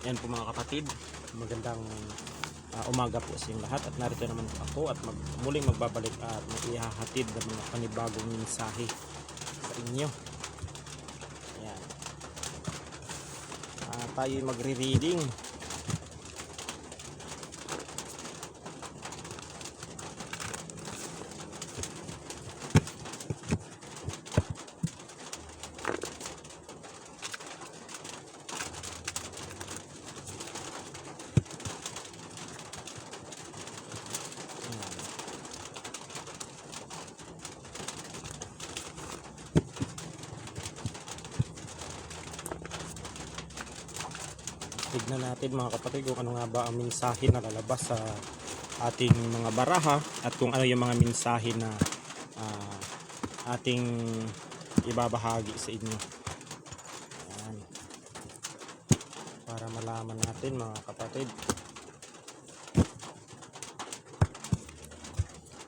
Yan po mga kapatid, magandang umaga po sa inyong lahat, at narito naman ako at muling magbabalik at ihahatid ng mga panibagong mensahe sa inyo. Yan. Tayo magre-reading. Tignan natin mga kapatid kung ano nga ba ang mensahe na lalabas sa ating mga baraha at kung ano yung mga mensahe na ating ibabahagi sa inyo. Ayan. Para malaman natin mga kapatid.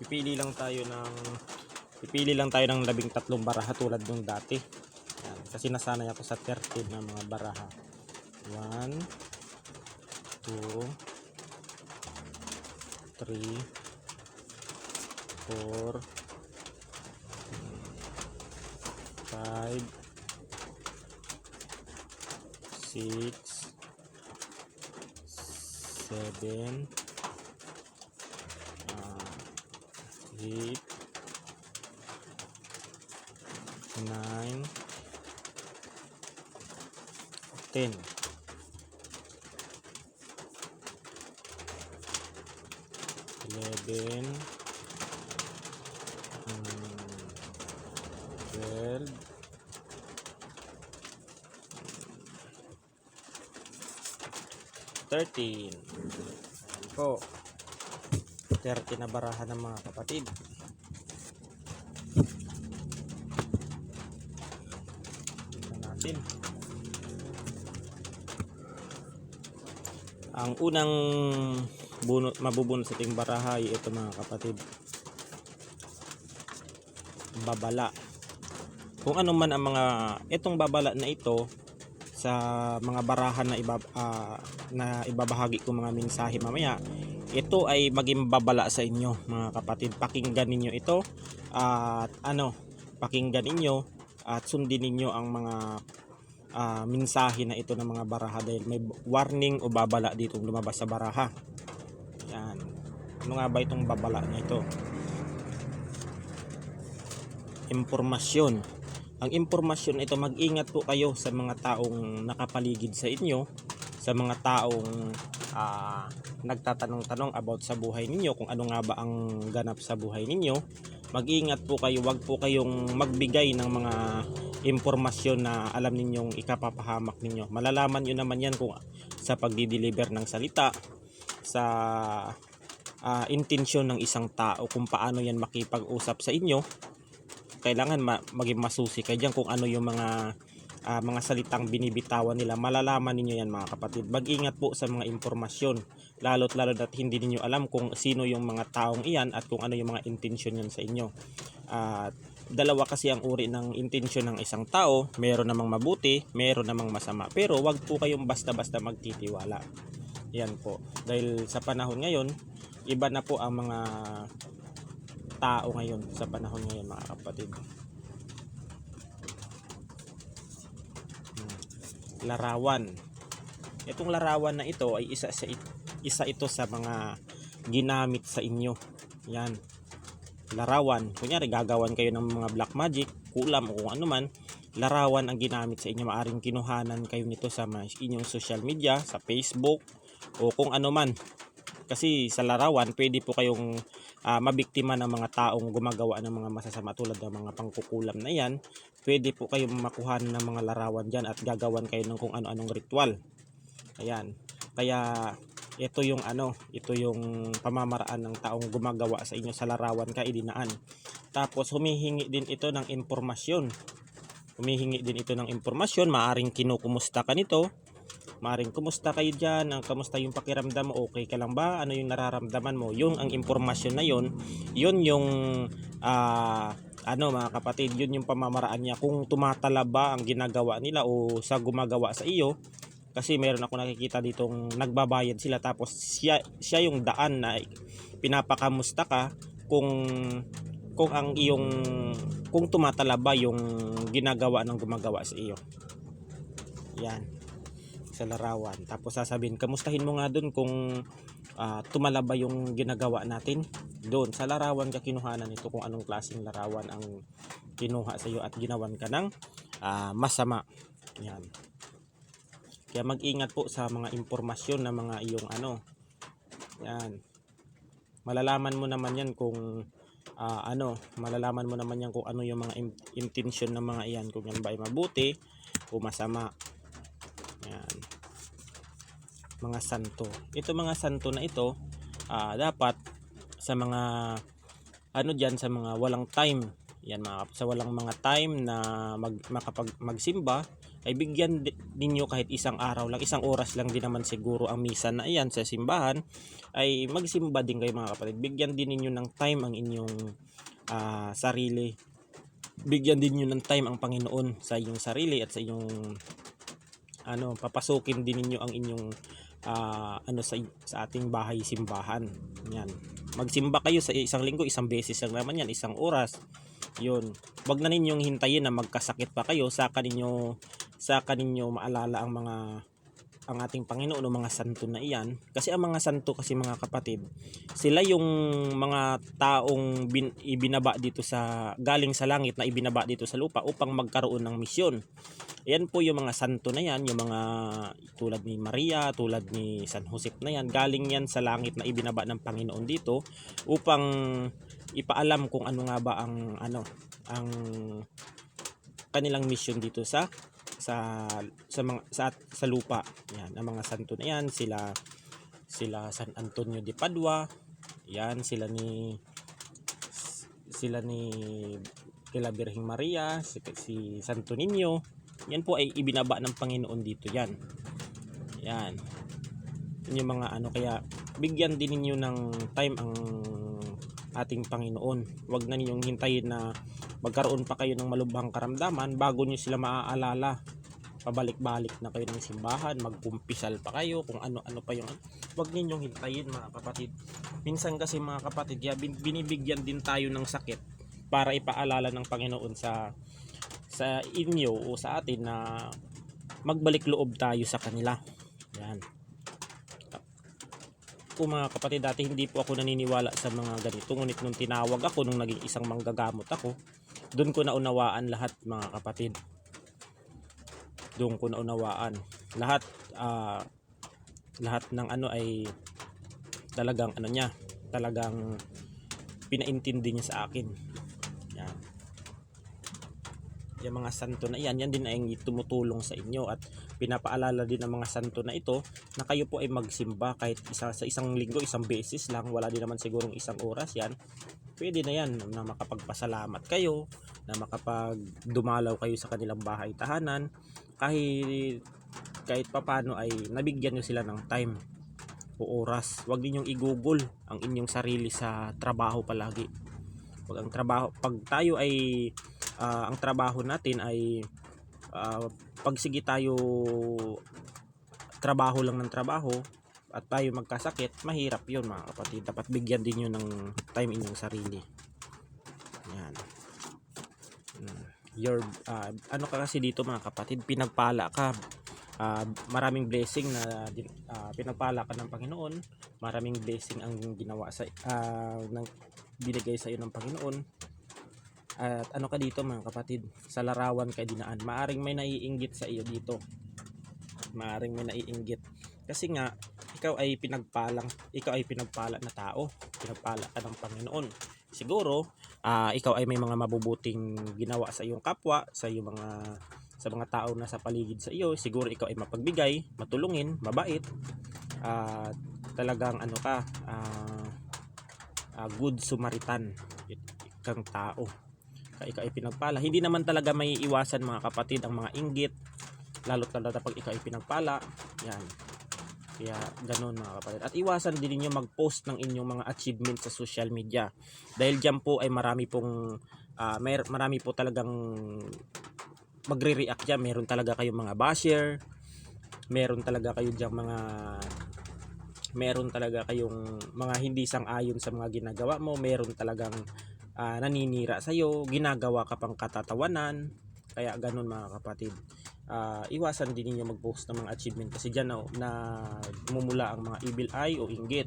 Pipili lang tayo ng 13 baraha tulad nung dati. Ayan. Kasi nasanay ako sa 13 na mga baraha. 1, 2, 3, 4, 5, 6, 7, 8, 9, 10. 11, 12, 13. Ayan po, 30 na baraha ng mga kapatid. Tingnan natin. Ang unang mabubunot sa ating baraha ay ito mga kapatid, babala. Kung ano man ang mga itong babala na ito sa mga barahan na ibabahagi ko mga mensahe mamaya, ito ay maging babala sa inyo mga kapatid. Pakinggan ninyo ito at pakinggan ninyo at sundin ninyo ang mga mensahe na ito ng mga baraha, dahil may warning o babala dito lumabas sa baraha. Yan. Ano nga ba itong babala na ito? Impormasyon. Ang impormasyon ito, mag-ingat po kayo sa mga taong nakapaligid sa inyo, sa mga taong nagtatanong-tanong about sa buhay ninyo, kung ano nga ba ang ganap sa buhay ninyo. Mag-ingat po kayo, wag po kayong magbigay ng mga impormasyon na alam ninyong ikapapahamak ninyo. Malalaman nyo naman yan kung sa pagdi-deliver ng salita, sa intensyon ng isang tao, kung paano yan makipag-usap sa inyo. Kailangan maging masusi kayo dyan kung ano yung mga salitang binibitawan nila. Malalaman ninyo yan mga kapatid. Mag-ingat po sa mga impormasyon, lalo't lalo at hindi niyo alam kung sino yung mga taong iyan at kung ano yung mga intensyon yan sa inyo. Dalawa kasi ang uri ng intensyon ng isang tao. Meron namang mabuti, meron namang masama. Pero wag po kayong basta-basta magtitiwala. Yan po. Dahil sa panahon ngayon, iba na po ang mga tao ngayon sa panahon ngayon mga kapatid. Larawan. Itong larawan na ito ay isa ito sa mga ginamit sa inyo. Yan. Larawan. Kunyari gagawan kayo ng mga black magic, kulam o kung ano man, larawan ang ginamit sa inyo. Maaring kinuhanan kayo nito sa inyong social media, sa Facebook o kung ano man. Kasi sa larawan, pwede po kayong mabiktima ng mga taong gumagawa ng mga masasama tulad ng mga pangkukulam na yan. Pwede po kayong makuhanan ng mga larawan dyan at gagawan kayo ng kung ano-anong ritual. Ayan. Kaya ito yung pamamaraan ng taong gumagawa sa inyo sa larawan ka idinaan. Tapos humihingi din ito ng impormasyon. Maaring kinukumusta ka nito. Maaring kumusta kayo dyan, kamusta yung pakiramdam mo, okay ka lang ba, ano yung nararamdaman mo. Yung ang impormasyon na yun yung mga kapatid, yun yung pamamaraan niya kung tumatala ba ang ginagawa nila o sa gumagawa sa iyo Kasi meron ako nakikita ditong nagbabayad sila tapos siya yung daan na pinapakamusta ka kung ang iyong kung tumatala ba yung ginagawa ng gumagawa sa iyo. Yan, sa larawan. Tapos sasabihin, kamustahin mo nga dun kung tumala ba yung ginagawa natin. Doon sa larawan ka kinuhanan nito kung anong klaseng larawan ang kinuha sa iyo at ginawan ka ng masama. Yan. Kaya mag-ingat po sa mga impormasyon na mga iyong yan. Malalaman mo naman yan kung malalaman mo naman yan kung ano yung mga intensyon ng mga iyan, kung yan ba ay mabuti o masama. Yan. Mga santo. Ito mga santo na ito, dapat sa mga sa mga walang time. Yan, sa walang mga time na magsimba, ay bigyan ninyo kahit isang araw lang, isang oras lang din naman siguro ang misa na iyan sa simbahan, ay magsimba din kayo mga kapatid. Bigyan din ninyo ng time ang inyong sarili. Bigyan din ninyo ng time ang Panginoon sa inyong sarili at sa inyong papasukin din ninyo ang inyong sa ating bahay simbahan. Yan. Magsimba kayo sa isang linggo, isang beses lang naman yan, isang oras. Yun. Wag na ninyong hintayin na magkasakit pa kayo saka ninyo maalala ang ating Panginoon o mga santo na iyan. Kasi ang mga santo kasi mga kapatid, sila yung mga taong ibinaba dito galing sa langit na ibinaba dito sa lupa upang magkaroon ng misyon. Yan po yung mga santo na yan, yung mga tulad ni Maria, tulad ni San Jose na yan, galing yan sa langit na ibinaba ng Panginoon dito upang ipaalam kung ano nga ba ang kanilang mission dito sa lupa. Yan, ang mga santo na yan, sila San Antonio de Padua, yan, sila ni kila Birheng Maria, si Santo Niño. Yan po ay ibinaba ng Panginoon dito yan. Yan. Yan yung mga kaya bigyan din ninyo ng time ang ating Panginoon. Huwag na ninyong hintayin na magkaroon pa kayo ng malubhang karamdaman bago nyo sila maaalala. Pabalik-balik na kayo ng simbahan, magkumpisal pa kayo, kung ano-ano pa yung huwag ninyong hintayin mga kapatid. Minsan kasi mga kapatid, binibigyan din tayo ng sakit para ipaalala ng Panginoon sa inyo o sa atin na magbalik loob tayo sa kanila. Yan. Mga kapatid, dati hindi po ako naniniwala sa mga ganito, ngunit nung tinawag ako, nung naging isang manggagamot ako, doon ko naunawaan lahat mga kapatid. Doon ko naunawaan lahat ng ay talagang talagang pinaintindi niya sa akin. Yan. Yung mga santo na yan din ay tumutulong sa inyo at pinapaalala din ng mga santo na ito na kayo po ay magsimba kahit sa isang linggo, isang beses lang, wala din naman sigurong isang oras yan. Pwede na yan na makapagpasalamat kayo, na makapagdumalaw kayo sa kanilang bahay tahanan, kahit papano ay nabigyan nyo sila ng time o oras. Huwag ninyong i-google ang inyong sarili sa trabaho palagi. Pag tayo ay ang trabaho natin ay pagsige tayo trabaho lang ng trabaho at tayo magkasakit, mahirap yun mga kapatid. Dapat bigyan din yun ng time inyong sarili. Yan. Ka kasi dito mga kapatid, pinagpala ka. Maraming blessing na pinagpala ka ng Panginoon. Maraming blessing ang ginawa binigay sa iyo ng Panginoon. At ka dito mga kapatid, sa larawan ka dinaan, maaring may naiinggit sa iyo dito. Maaring may naiinggit. Kasi nga, ikaw ay pinagpala na tao. Pinagpala ka ng Panginoon. Siguro, ikaw ay may mga mabubuting ginawa sa iyong kapwa, sa mga tao na sa paligid sa iyo. Siguro ikaw ay mapagbigay, matulungin, mabait. Talagang good Samaritan kang tao. Ikaw ay pinagpala. Hindi naman talaga may iwasan mga kapatid ang mga inggit, lalo't pag ikaw ay pinagpala. Yan. Kaya ganoon mga kapatid. At iwasan din niyo mag-post ng inyong mga achievements sa social media. Dahil diyan po ay marami po talagang magre-react diyan. Meron talaga kayong mga basher, meron talaga kayo diyang meron talaga kayong mga hindi sang-ayon sa mga ginagawa mo, meron talagang naninira sa iyo, ginagawa ka pang katatawanan. Kaya ganun mga kapatid. Iwasan din niyo mag-post ng mga achievement kasi diyan na mumula ang mga evil eye o inggit.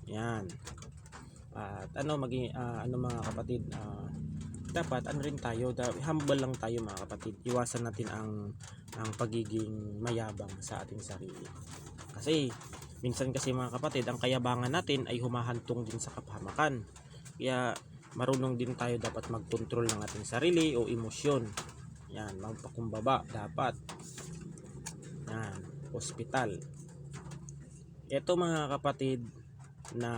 Yan. At ano mga kapatid, dapat ano rin tayo, humble lang tayo mga kapatid. Iwasan natin ang pagiging mayabang sa ating sarili. Kasi minsan kasi mga kapatid, ang kayabangan natin ay humahantong din sa kapahamakan. Kaya marunong din tayo dapat magkontrol ng ating sarili o emosyon. Yan, magpakumbaba dapat. Yan, hospital. Ito mga kapatid na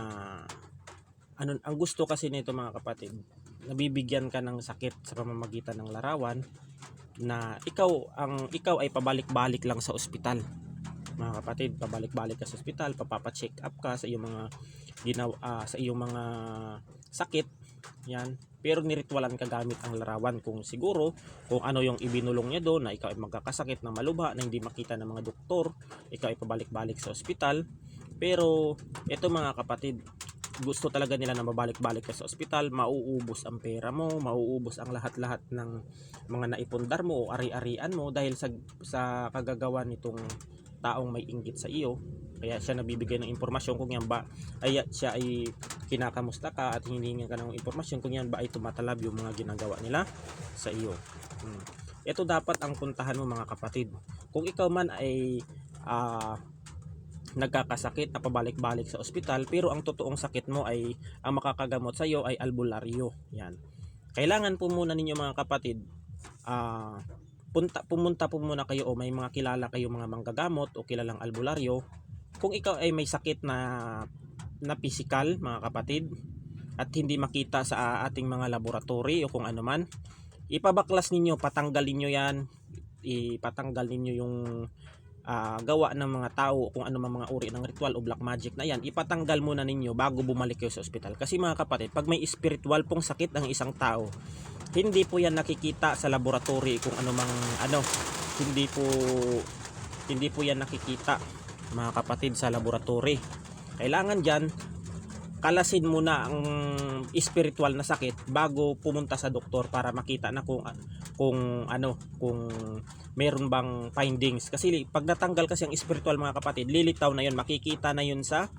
ang gusto kasi nito mga kapatid, nabibigyan ka ng sakit sa pamamagitan ng larawan na ikaw ay pabalik-balik lang sa ospital. Mga kapatid, pabalik-balik ka sa ospital, papapa-check up ka sa iyong mga sa iyong mga sakit. Yan. Pero niritwalan ka gamit ang larawan kung siguro kung ano yung ibinulong niya doon na ikaw ay magkakasakit ng malubha na hindi makita ng mga doktor, ikaw ay pabalik-balik sa ospital. Pero ito mga kapatid, gusto talaga nila na mabalik-balik ka sa ospital, mauubos ang pera mo, mauubos ang lahat-lahat ng mga naipundar mo o ari-arian mo dahil sa kagagawa nitong taong may inggit sa iyo. Kaya siya nabibigay ng impormasyon kung yan ba ay siya ay kinakamusta ka at hiningi ka ng impormasyon kung yan ba ay tumatalab yung mga ginagawa nila sa iyo. Ito dapat ang puntahan mo mga kapatid. Kung ikaw man ay nagkakasakit na pabalik-balik sa ospital pero ang totoong sakit mo ay ang makakagamot sa iyo ay albularyo. Yan. Kailangan po muna ninyo mga kapatid pumunta po muna kayo o may mga kilala kayo mga manggagamot o kilalang albularyo. Kung ikaw ay may sakit na physical mga kapatid at hindi makita sa ating mga laboratory o kung ano man, ipabaklas ninyo, patanggalin niyo yan, ipatanggal ninyo yung gawa ng mga tao kung ano mga uri ng ritual o black magic na yan, ipatanggal muna ninyo bago bumalik kayo sa ospital. Kasi mga kapatid, pag may spiritual pong sakit ng isang tao, hindi po yan nakikita sa laboratory kung ano hindi po yan nakikita mga kapatid sa laboratory. Kailangan dyan kalasin muna ang spiritual na sakit bago pumunta sa doktor para makita na kung meron bang findings. Kasi pag natanggal kasi ang spiritual mga kapatid, lilitaw na yun, makikita na yun sa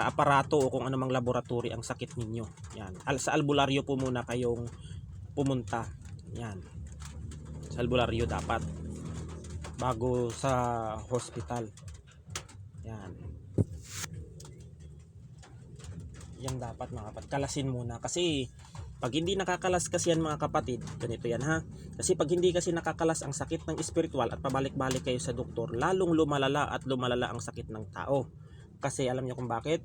aparato o kung anumang laboratory ang sakit ninyo. Yan. Sa albularyo po muna kayong pumunta. Yan. Sa albularyo dapat bago sa hospital. Yan. Yan dapat mga kapatid. Kalasin muna kasi pag hindi nakakalas kasi yan mga kapatid, ganito yan ha. Kasi pag hindi kasi nakakalas ang sakit ng spiritual at pabalik-balik kayo sa doktor, lalong lumalala at lumalala ang sakit ng tao. Kasi alam niyo kung bakit?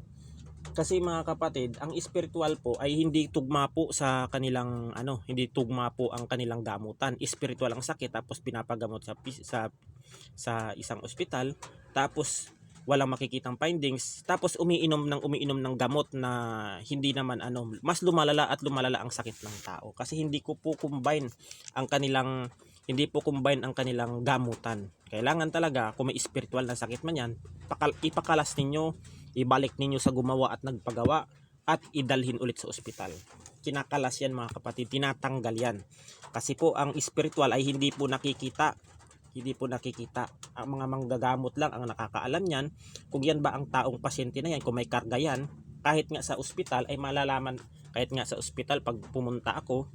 Kasi mga kapatid, ang spiritual po ay hindi tugma po sa kanilang hindi tugma po ang kanilang gamutan. Spiritual ang sakit tapos pinapagamot sa isang ospital, tapos walang makikitang findings, tapos umiinom ng gamot na hindi naman mas lumalala at lumalala ang sakit ng tao kasi hindi po combine ang kanilang gamutan. Kailangan talaga kung may spiritual na sakit man yan, ipakalas ninyo, ibalik ninyo sa gumawa at nagpagawa at idalhin ulit sa ospital. Kinakalas yan mga kapatid, tinatanggal yan. Kasi po ang spiritual ay hindi po nakikita. Ang mga manggagamot lang ang nakakaalam yan kung yan ba ang taong pasyente na yan, kung may karga yan. Kahit nga sa ospital ay malalaman, kahit nga sa ospital pag pumunta ako,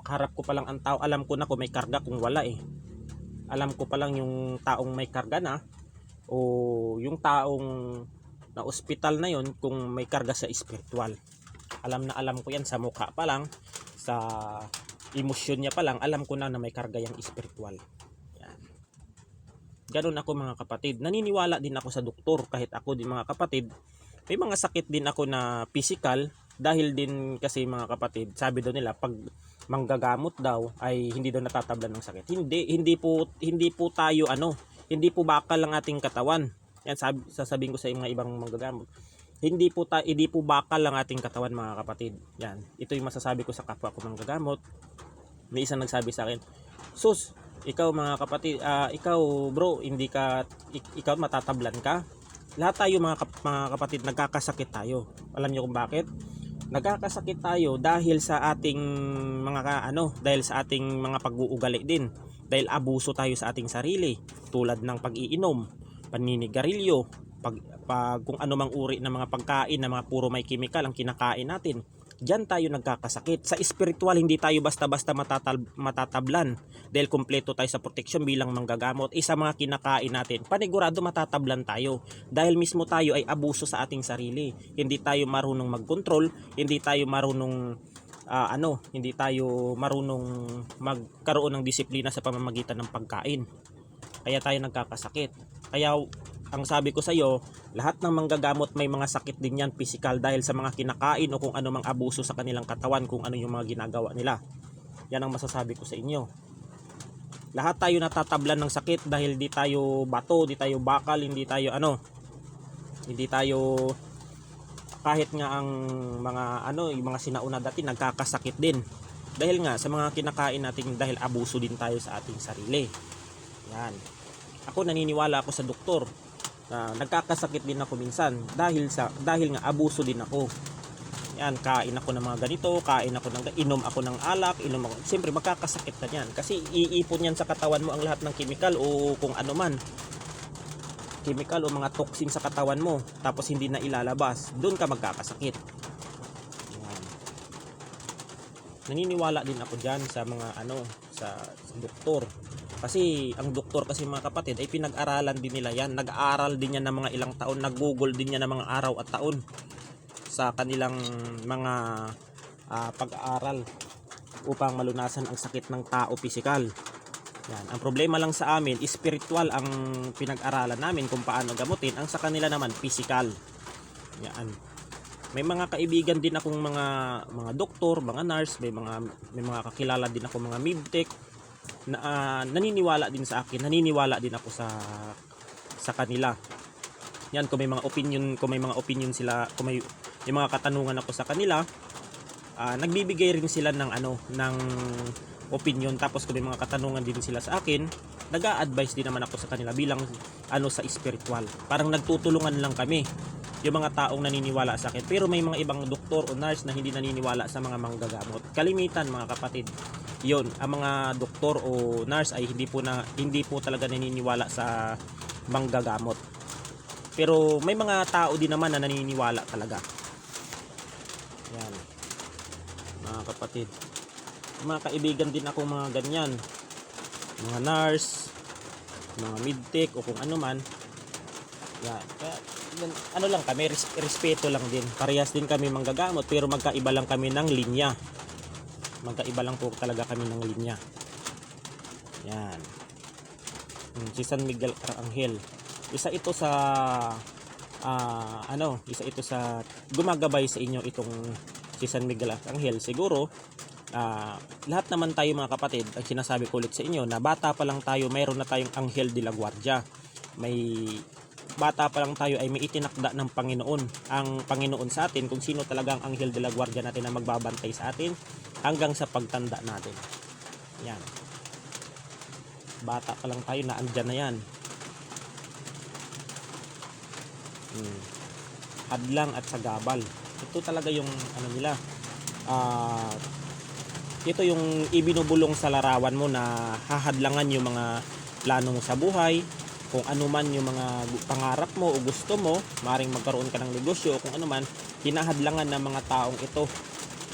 harap ko pa lang ang tao, alam ko na kung may karga, kung wala alam ko pa lang yung taong may karga na o yung taong na ospital na yon kung may karga sa spiritual. Alam ko yan sa mukha pa lang, sa emosyon niya pa lang, alam ko na may karga yung spiritual. Ganun ako mga kapatid. Naniniwala din ako sa doktor kahit ako din mga kapatid. May mga sakit din ako na physical dahil din kasi mga kapatid, sabi daw nila pag manggagamot daw ay hindi daw natatablan ng sakit. Hindi po tayo hindi po bakal ang ating katawan. Yan sasabihin ko sa mga ibang manggagamot. Hindi po bakal ang ating katawan mga kapatid. Yan. Ito yung masasabi ko sa kapwa ko manggagamot. May isang nagsabi sa akin, "Sus, Ikaw mga kapatid, ikaw bro, hindi ka ikaw matatablan ka. Lahat tayo mga kapatid nagkakasakit tayo. Alam niyo kung bakit? Nagkakasakit tayo dahil sa ating dahil sa ating mga pag-uugali din. Dahil abuso tayo sa ating sarili, tulad ng pag-iinom, paninigarilyo, kung ano mang uri ng mga pagkain na mga puro may chemical ang kinakain natin. Diyan tayo nagkakasakit. Sa spiritual, hindi tayo basta-basta matatablan dahil kumpleto tayo sa proteksyon bilang manggagamot. Sa mga kinakain natin, panigurado matatablan tayo dahil mismo tayo ay abuso sa ating sarili. Hindi tayo marunong magkontrol, hindi tayo marunong hindi tayo marunong magkaroon ng disiplina sa pamamagitan ng pagkain. Kaya tayo nagkakasakit. Kaya ang sabi ko sa iyo, lahat ng manggagamot may mga sakit din yan physical dahil sa mga kinakain o kung ano mang abuso sa kanilang katawan, kung ano yung mga ginagawa nila. Yan ang masasabi ko sa inyo. Lahat tayo natatablan ng sakit dahil di tayo bato, di tayo bakal, hindi tayo kahit nga ang mga yung mga sinauna dati nagkakasakit din. Dahil nga sa mga kinakain natin dahil abuso din tayo sa ating sarili. Yan. Ako naniniwala ako sa doktor. Nagkakasakit din ako minsan dahil nga abuso din ako. Yan, kain ako ng mga ganito, inom ako ng alak, siyempre magkakasakit ka niyan kasi iipon yan sa katawan mo ang lahat ng chemical o kung ano man. Chemical o mga toxin sa katawan mo tapos hindi na ilalabas, doon ka magkakasakit. Yan. Naniniwala din ako diyan sa mga sa doktor. Kasi ang doktor kasi mga kapatid ay pinag-aralan din nila yan. Nag-aaral din yan ng mga ilang taon. Nag-google din yan ng mga araw at taon sa kanilang mga pag-aaral upang malunasan ang sakit ng tao pisikal. Yan. Ang problema lang sa amin, spiritual ang pinag-aralan namin kung paano gamutin. Ang sa kanila naman, pisikal. Yan. May mga kaibigan din akong mga doktor, mga nurse, may mga kakilala din ako mga midtech na naniniwala din sa akin, naniniwala din ako sa kanila. Yan, kung may mga opinion sila, kung may mga katanungan ako sa kanila, nagbibigay rin sila ng opinion. Tapos kung may mga katanungan din sila sa akin, nag-a-advise din naman ako sa kanila bilang sa spiritual. Parang nagtutulungan lang kami yung mga taong naniniwala sa akin. Pero may mga ibang doktor o nurse na hindi naniniwala sa mga manggagamot. Kalimitan mga kapatid, yon, ang mga doktor o nurse ay hindi po talaga naniniwala sa manggagamot. Pero may mga tao din naman na naniniwala talaga. Yan. Mga kapatid, mga kaibigan din ako mga ganyan, mga nurse, mga midtech o kung ano man. Yan. Kaya lang kami, respeto lang din. Parehas din kami manggagamot pero magkaiba lang kami ng linya. Magkaiba lang po talaga kami ng linya. Yan. Si San Miguel Arcangel. Isa ito sa gumagabay sa inyo itong si San Miguel Arcangel. Siguro lahat naman tayo mga kapatid, ang sinasabi ko ulit sa inyo na bata pa lang tayo, mayroon na tayong Anghel de la Guardia. Bata pa lang tayo ay may itinakda ng Panginoon. Ang Panginoon sa atin kung sino talaga ang Anghel de la Guardia natin na magbabantay sa atin hanggang sa pagtanda natin. Yan. Bata pa lang tayo na andyan na yan. Hadlang at sagabal. Ito talaga yung nila. Ito yung ibinubulong sa larawan mo na hahadlangan yung mga plano mo sa buhay. Kung ano man yung mga pangarap mo o gusto mo, maaaring magkaroon ka ng negosyo o kung ano man, hinahadlangan ng mga taong ito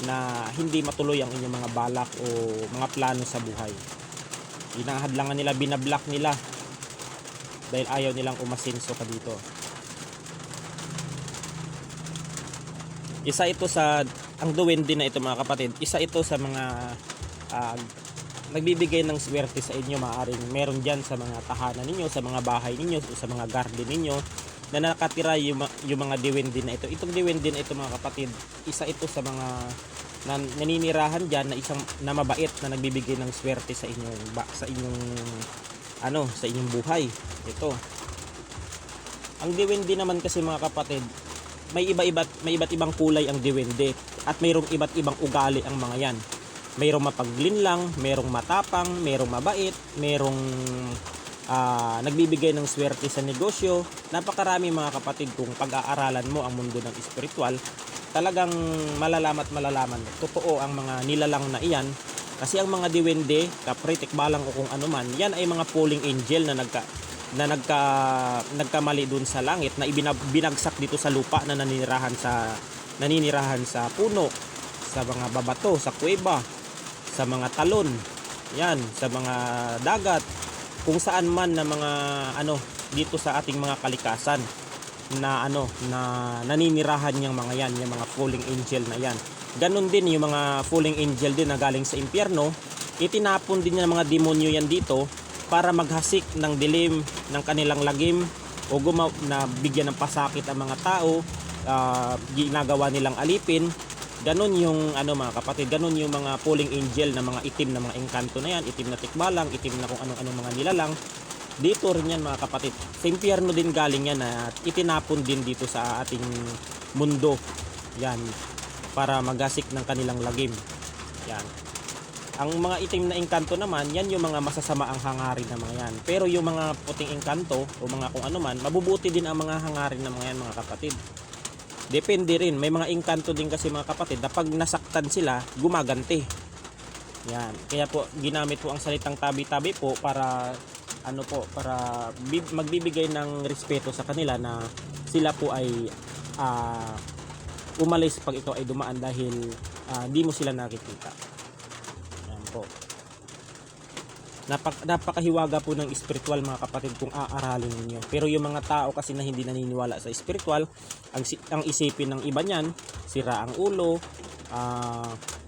na hindi matuloy ang inyong mga balak o mga plano sa buhay. Hinahadlangan nila, binablock nila dahil ayaw nilang umasenso ka dito. Isa ito ang duwende na ito mga kapatid, isa ito sa mga nagbibigay ng swerte sa inyo. Maaring meron dyan sa mga tahanan ninyo, sa mga bahay ninyo, sa mga garden ninyo na nakatira yung mga diwende na ito. Itong diwende na ito mga kapatid, isa ito sa mga naninirahan dyan na mabait na nagbibigay ng swerte sa inyong buhay. Ito. Ang diwende naman kasi mga kapatid, may iba't ibang kulay ang diwende at mayroong iba't ibang ugali ang mga yan. Mayroong mapaglinlang, mayroong matapang, mayroong mabait, mayroong nagbibigay ng swerte sa negosyo. Napakarami mga kapatid, kung pag-aaralan mo ang mundo ng espiritual, talagang malalaman at malalaman mo. Totoo ang mga nilalang na iyan. Kasi ang mga diwende, kapre, tikbalang o kung ano man, yan ay mga falling angel na nagkamali dun sa langit, na binagsak dito sa lupa, na naninirahan sa puno, sa mga babato, sa kuweba, sa mga talon, yan, sa mga dagat, kung saan man na mga dito sa ating mga kalikasan, na naninirahan yung mga yan, yung mga falling angel na yan. Ganon din yung mga falling angel din na galing sa impyerno, itinapon din ng mga demonyo yan dito para maghasik ng dilim ng kanilang lagim, o na bigyan ng pasakit ang mga tao, ginagawa nilang alipin. Ganon yung mga kapatid, ganon yung mga falling angel na mga itim na mga engkanto na yan, itim na tikbalang, itim na kung anong mga nilalang. Dito rin yan mga kapatid, sa impyerno din galing yan, at itinapon din dito sa ating mundo yan, para magasik ng kanilang lagim yan. Ang mga itim na engkanto naman, yan yung mga masasama ang hangarin ng mga yan. Pero yung mga puting engkanto o mga kung ano man, mabubuti din ang mga hangarin ng mga yan mga kapatid. Depende rin, may mga engkanto din kasi mga kapatid na pag nasaktan sila, gumaganti. Yan, kaya po ginamit po ang salitang tabi-tabi po para para magbibigay ng respeto sa kanila, na sila po ay umalis pag ito ay dumaan, dahil di mo sila nakikita. Yan po. Napakahiwaga po ng spiritual mga kapatid kung aaralin niyo. Pero yung mga tao kasi na hindi naniniwala sa spiritual, ang isipin ng iba niyan, sira ang ulo,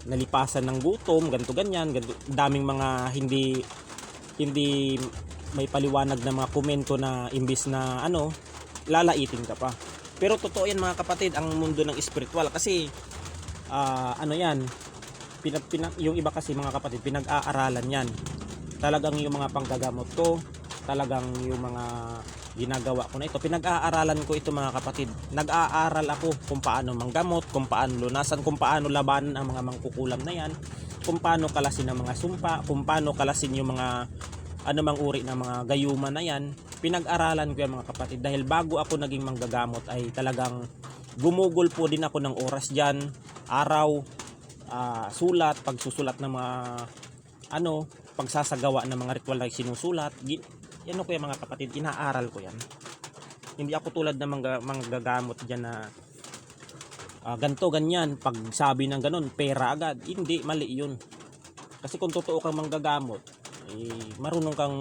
nalipasan ng gutom, ganto ganyan, daming mga hindi may paliwanag na mga komento na imbis na lalaitin ka pa. Pero totoo yan mga kapatid, ang mundo ng spiritual, kasi yan, yung iba kasi mga kapatid, pinag-aaralan yan. Talagang yung mga panggagamot ko, talagang yung mga ginagawa ko na ito, pinag-aaralan ko ito mga kapatid. Nag-aaral ako kung paano manggamot, kung paano lunasan, kung paano labanan ang mga mangkukulam na yan, kung paano kalasin ang mga sumpa, kung paano kalasin yung mga anumang uri ng mga gayuma na yan. Pinag-aralan ko yan mga kapatid, dahil bago ako naging manggagamot ay talagang gumugol po din ako ng oras dyan, araw, sulat, pagsusulat ng mga pagsasagawa ng mga ritual na sinusulat. Yan ko yung mga kapatid, inaaral ko yan. Hindi ako tulad ng manggagamot dyan na ganto ganyan, pag sabi ng ganon pera agad. Hindi, mali yun. Kasi kung totoo kang manggagamot, marunong kang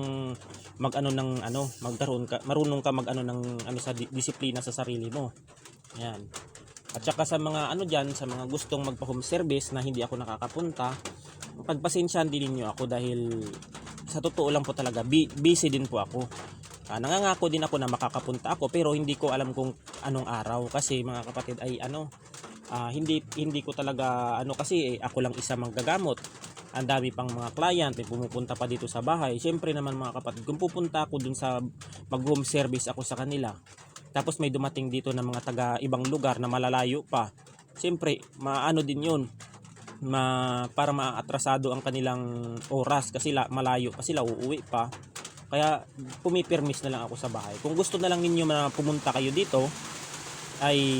marunong ka sa disiplina sa sarili mo. Yan. At saka sa mga sa mga gustong magpa-home service na hindi ako nakakapunta, pagpasensyahan din niyo ako, dahil sa totoo lang po talaga busy din po ako. Nangangako din ako na makakapunta ako, pero hindi ko alam kung anong araw, kasi mga kapatid ay hindi ko talaga kasi ako lang isa manggagamot. Ang dami pang mga client, may pumupunta pa dito sa bahay. Siyempre naman mga kapatid, kung pupunta ako dun sa mag-home service ako sa kanila, tapos may dumating dito na mga taga ibang lugar na malalayo pa, siyempre din yun, para maatrasado ang kanilang oras, kasi malayo pa sila, uuwi pa. Kaya pumipirmis na lang ako sa bahay. Kung gusto na lang ninyo na pumunta kayo dito, ay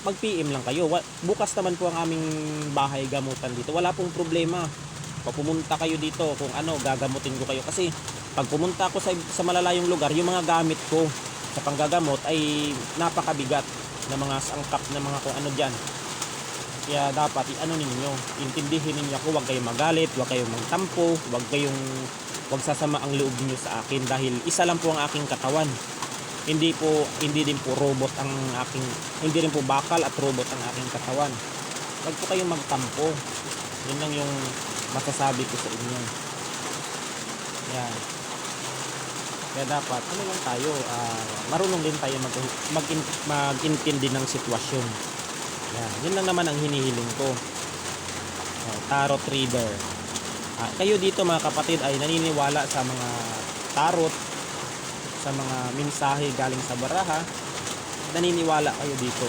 mag-PM lang kayo. Bukas naman po ang aming bahay gamutan dito, wala pong problema. Pag pumunta kayo dito, kung gagamutin ko kayo. Kasi pag pumunta ako sa malalayong lugar, yung mga gamit ko sa panggagamot ay napakabigat na mga sangkap na mga kung ano dyan. Kaya dapat ninyo, intindihin ninyo ako, huwag kayong magalit, huwag kayong magtampo, huwag sasama ang loob niyo sa akin, dahil isa lang po ang aking katawan. Hindi din po robot ang aking, hindi rin po bakal at robot ang aking katawan. Huwag po kayong magtampo. Yun lang yung masasabi ko sa inyo. Yan. Kaya dapat lang tayo, marunong din tayo mag-intindi ng sitwasyon. Yan. Yun lang naman ang hinihiling ko. Tarot reader. Kayo dito mga kapatid ay naniniwala sa mga tarot, sa mga mensahe galing sa baraha, naniniwala kayo dito.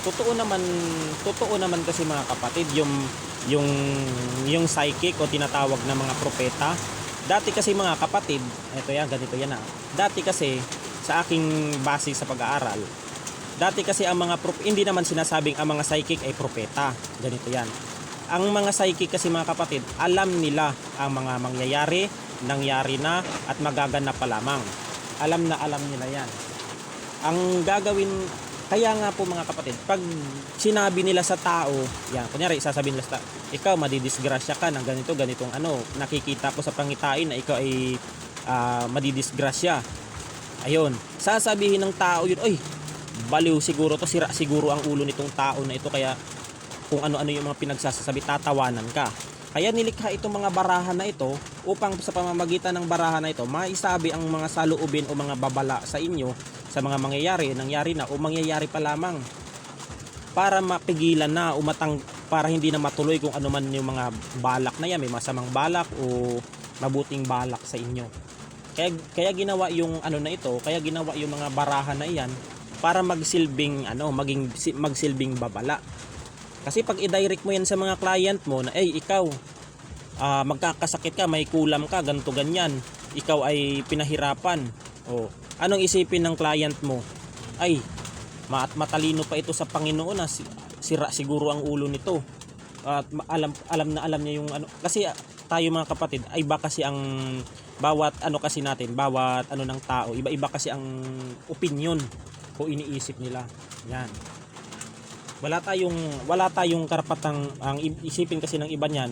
totoo naman kasi mga kapatid, yung yung psychic o tinatawag na mga propeta. Dati kasi mga kapatid, eto yan, ganito yan ah. Dati kasi sa aking base sa pag-aaral, dati kasi ang mga hindi naman sinasabing ang mga psychic ay propeta. Ganito yan. Ang mga psychic kasi mga kapatid, alam nila ang mga mangyayari, nangyari na at magaganap pa lamang. Alam na alam nila yan. Ang gagawin, kaya nga po mga kapatid, pag sinabi nila sa tao, yan, kunyari sasabihin nila sa tao, ikaw madidisgrasya ka ng ganito, ganitong ano, nakikita ko sa pangitain na ikaw ay madidisgrasya. Ayun, sasabihin ng tao yun, oy, baliw siguro to, sira siguro ang ulo nitong tao na ito, kaya kung ano-ano yung mga pinagsasabi, tatawanan ka. Kaya nilikha itong mga baraha na ito upang sa pamamagitan ng baraha na ito maisabi ang mga saloobin o mga babala sa inyo sa mga mangyayari, nangyari na o mangyayari pa lamang, para mapigilan na para hindi na matuloy kung ano man yung mga balak na yan, may masamang balak o mabuting balak sa inyo. Kaya ginawa yung ano na ito, kaya ginawa yung mga baraha na iyan para magsilbing babala. Kasi pag i-direct mo yan sa mga client mo na ikaw magkakasakit ka, may kulam ka, ganito ganyan, ikaw ay pinahirapan, o anong isipin ng client mo? Ay, matalino pa ito sa Panginoon na sira siguro ang ulo nito. At alam niya yung ano, kasi tayo mga kapatid ay iba kasi ang bawat ano kasi natin, bawat ano ng tao, iba-iba kasi ang opinion o iniisip nila. Yan. Wala tayong karapatang ang isipin kasi ng iba niyan,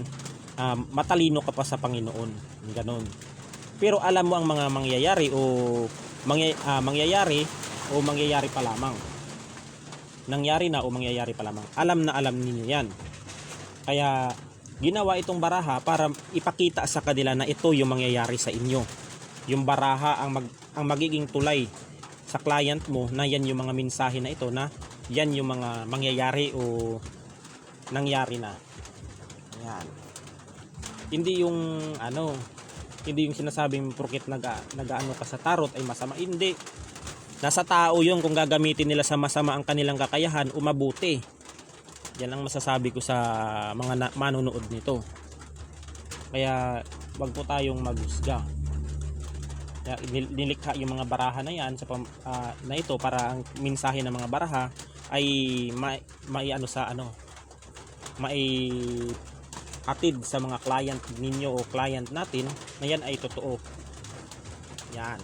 matalino ka pa sa Panginoon. Ganon. Pero alam mo ang mga mangyayari o mangyayari pa lamang. Nangyari na o mangyayari pa lamang. Alam na alam niyo 'yan. Kaya ginawa itong baraha para ipakita sa kanila na ito yung mangyayari sa inyo. Yung baraha ang magiging tulay sa client mo na yan yung mga mensahe na ito, na yan yung mga mangyayari o nangyari na. Yan. Hindi yung sinasabing porket nagaano ka sa tarot ay masama. Hindi. Nasa tao yun kung gagamitin nila sa masama ang kanilang kakayahan o mabuti. Yan ang masasabi ko sa mga manonood nito. Kaya wag po tayong maghusga. Nilikha yung mga baraha na yan na ito para ang mensahe ng mga baraha ay atid sa mga client ninyo o client natin na yan ay totoo. Yan.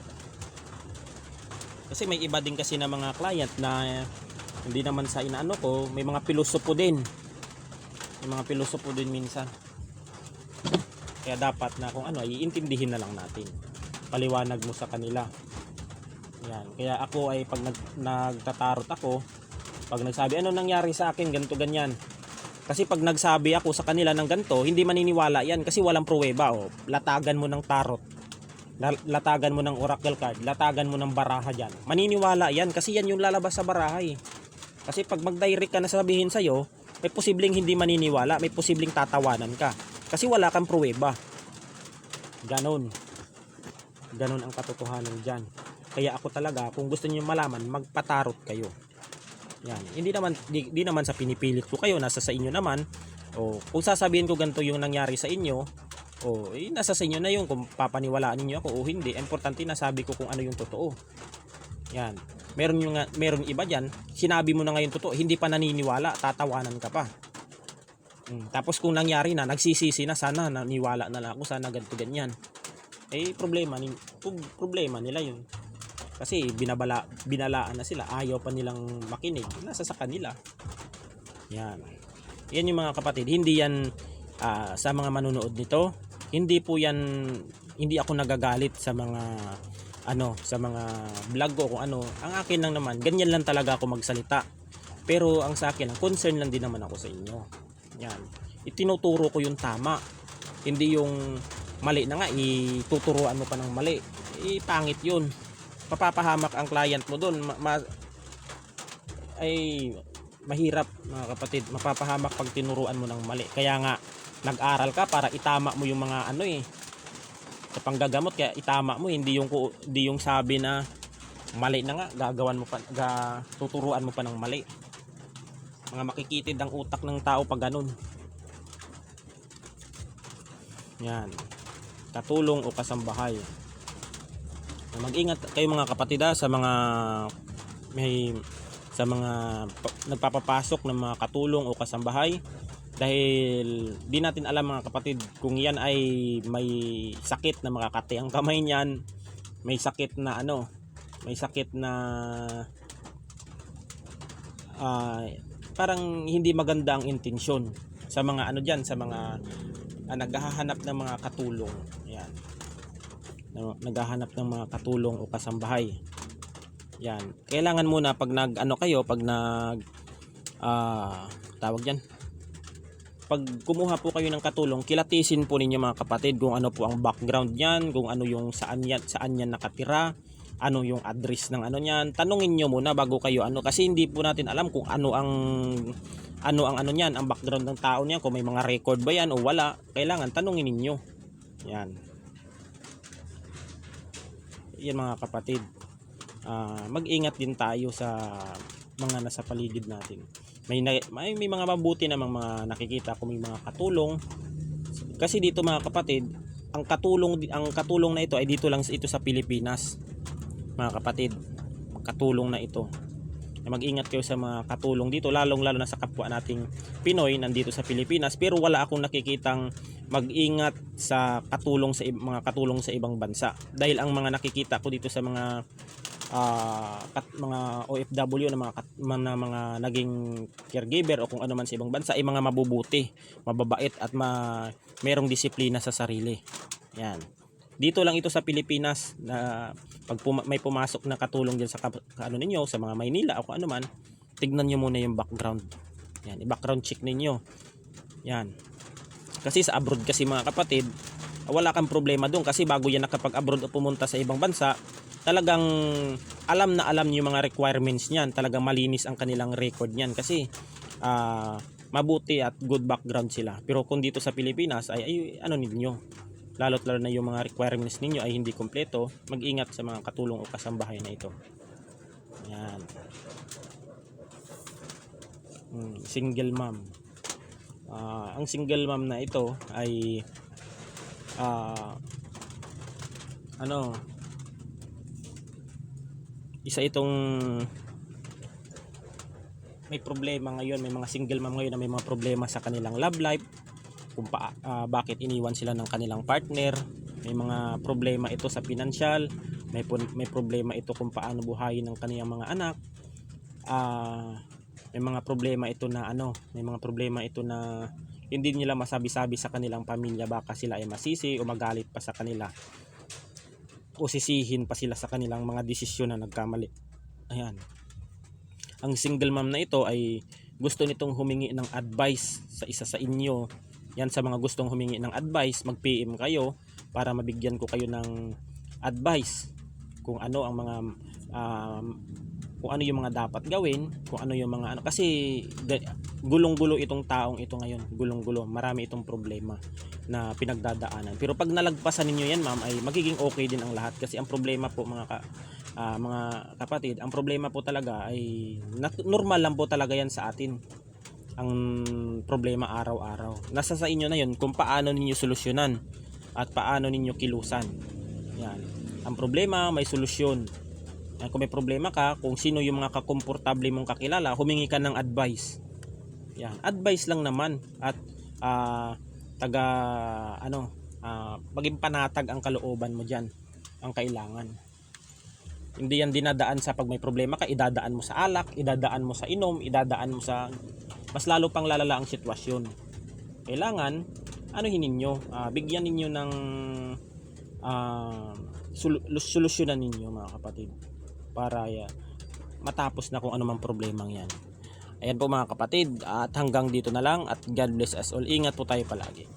Kasi may iba din kasi na mga client na hindi naman sa inaano ko, may mga pilosopo din. May mga pilosopo din minsan. Kaya dapat na kung ano, iintindihin na lang natin. Paliwanag mo sa kanila. Yan. Kaya ako ay pag nagtatarot ako, pag nagsabi ano nangyari sa akin, ganito ganyan. Kasi pag nagsabi ako sa kanila ng ganito, hindi maniniwala yan kasi walang pruweba. Latagan mo ng tarot, latagan mo ng oracle card, latagan mo ng baraha dyan. Maniniwala yan kasi yan yung lalabas sa baraha eh. Kasi pag mag-direct ka na sabihin sa'yo, may posibleng hindi maniniwala, may posibleng tatawanan ka. Kasi wala kang pruweba. Ganon ang katotohanan dyan. Kaya ako talaga, kung gusto niyo malaman, magpatarot kayo. Yan. Hindi naman sa pinipilit ko kayo, nasa sa inyo naman. O kung sasabihin ko ganito yung nangyari sa inyo, nasa sa inyo na yun kung papaniwalaan niyo ako o hindi. Importante na sabi ko kung ano yung totoo. Yan. Meron iba diyan, sinabi mo na ngayon totoo, hindi pa naniniwala, tatawanan ka pa. Tapos kung nangyari na, nagsisisi na, sana naniwala na lang ako, sana ganito ganyan. Problema nila yun. Kasi binalaan na sila, ayaw pa nilang makinig, nasa sa kanila. Yan yung mga kapatid, hindi yan sa mga manunood nito, hindi ako nagagalit sa mga vlog ko kung ano. Ang akin lang naman, ganyan lang talaga ako magsalita. Pero ang sa akin, concern lang din naman ako sa inyo. Yan. Itinuturo ko yung tama. Hindi yung mali na nga, ituturuan mo pa ng mali. Pangit yun. Papapahamak ang client mo doon. Mahirap mga kapatid. Mapapahamak pag tinuruan mo ng mali. Kaya nga, nag-aral ka para itama mo yung mga sa panggagamot, kaya itama mo, hindi yung sabi na mali na nga, tuturuan mo pa ng mali. Mga makikitid ang utak ng tao pag ganun. Yan. Katulong o kasambahay. Mag-ingat kayo mga kapatid sa mga nagpapapasok ng mga katulong o kasambahay, dahil di natin alam mga kapatid kung yan ay may sakit na makakati ang kamay niyan, may sakit na parang hindi maganda ang intensyon sa mga sa mga naghahanap ng mga katulong. Yan. Naghahanap ng mga katulong o kasambahay. Yan. Kailangan muna pag tawag diyan. Pag kumuha po kayo ng katulong, kilatisin po ninyo mga kapatid kung ano po ang background niyan, kung ano yung saan yan nakatira, ano yung address ng niyan. Tanungin niyo muna bago kayo kasi hindi po natin alam kung ano ang niyan, ang background ng tao niyan, kung may mga record ba yan o wala. Kailangan tanungin ninyo. Yan. Yan mga kapatid. Mag-ingat din tayo sa mga nasa paligid natin. May mga mabuti namang mga nakikita ko, may mga katulong. Kasi dito mga kapatid, ang katulong na ito ay dito lang ito sa Pilipinas. Mga kapatid, katulong na ito. Mag-ingat kayo sa mga katulong dito, lalong-lalo na sa kapwa nating Pinoy nandito sa Pilipinas. Pero wala akong nakikitang mag-ingat sa mga katulong sa ibang bansa. Dahil ang mga nakikita ko dito sa mga OFW na mga naging caregiver o kung ano man sa ibang bansa ay mga mabubuti, mababait at merong disiplina sa sarili. Yan. Dito lang ito sa Pilipinas na pag may pumasok na katulong diyan sa ninyo sa mga Maynila o kung ano man, tignan niyo muna yung background. Yan, i-background check ninyo. Yan. Kasi sa abroad kasi mga kapatid, wala kang problema doon kasi bago yan nakapag-abroad o pumunta sa ibang bansa, talagang alam niyo mga requirements niyan, talagang malinis ang kanilang record niyan kasi mabuti at good background sila. Pero kung dito sa Pilipinas ay ninyo, lalo na yung mga requirements ninyo ay hindi kompleto, mag-ingat sa mga katulong o kasambahay na ito. Yan. Single mom. Ang single mom na ito ay isa itong may problema ngayon, may mga single mom ngayon na may mga problema sa kanilang love life, kung bakit iniwan sila ng kanilang partner. May mga problema ito sa pinansyal, may problema ito kung paano buhayin ng kanilang mga anak. May mga problema ito na hindi nila masabi-sabi sa kanilang pamilya, baka sila ay masisi o magalit pa sa kanila o sisihin pa sila sa kanilang mga desisyon na nagkamali. Ayan. Ang single mom na ito ay gusto nitong humingi ng advice sa isa sa inyo. Yan, sa mga gustong humingi ng advice, mag-PM kayo para mabigyan ko kayo ng advice kung ano ang mga kung ano yung mga dapat gawin, kung ano yung mga kasi gulong-gulo itong taong ito ngayon, gulong-gulo, marami itong problema na pinagdadaanan. Pero pag nalagpasan ninyo yan, ma'am, ay magiging okay din ang lahat kasi ang problema po mga kapatid, ang problema po talaga ay normal lang po talaga yan sa atin. Ang problema araw-araw, nasa sa inyo na yun kung paano ninyo solusyonan at paano ninyo kilusan. Yan. Ang problema may solusyon. Yan, kung may problema ka, kung sino yung mga kakomportable mong kakilala, humingi ka ng advice. Yan, advice lang naman at maging panatag ang kalooban mo diyan. Ang kailangan, hindi yan dinadaan sa pag may problema ka, idadaan mo sa alak, idadaan mo sa inom, idadaan mo sa mas lalo pang lalala ang sitwasyon. Kailangan bigyan ninyo ng solusyonan ninyo mga kapatid para matapos na kung ano mang problemang yan. Ayan po mga kapatid, at hanggang dito na lang at God bless us all. Ingat po tayo palagi.